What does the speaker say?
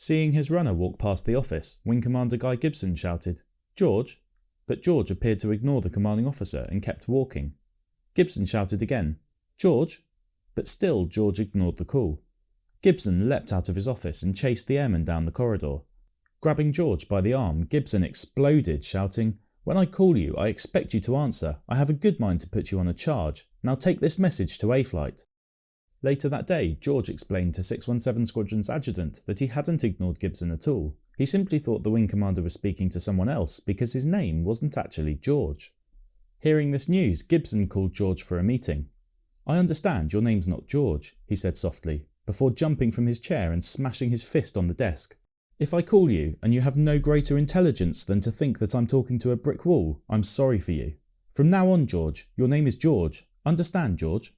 Seeing his runner walk past the office, Wing Commander Guy Gibson shouted, "George?" But George appeared to ignore the commanding officer and kept walking. Gibson shouted again, "George?" But still George ignored the call. Gibson leapt out of his office and chased the airman down the corridor. Grabbing George by the arm, Gibson exploded, shouting, "When I call you, I expect you to answer. I have a good mind to put you on a charge. Now take this message to A-Flight." Later that day, George explained to 617 Squadron's adjutant that he hadn't ignored Gibson at all. He simply thought the wing commander was speaking to someone else because his name wasn't actually George. Hearing this news, Gibson called George for a meeting. "I understand your name's not George," he said softly, before jumping from his chair and smashing his fist on the desk. "If I call you and you have no greater intelligence than to think that I'm talking to a brick wall, I'm sorry for you. From now on, George, your name is George. Understand, George?"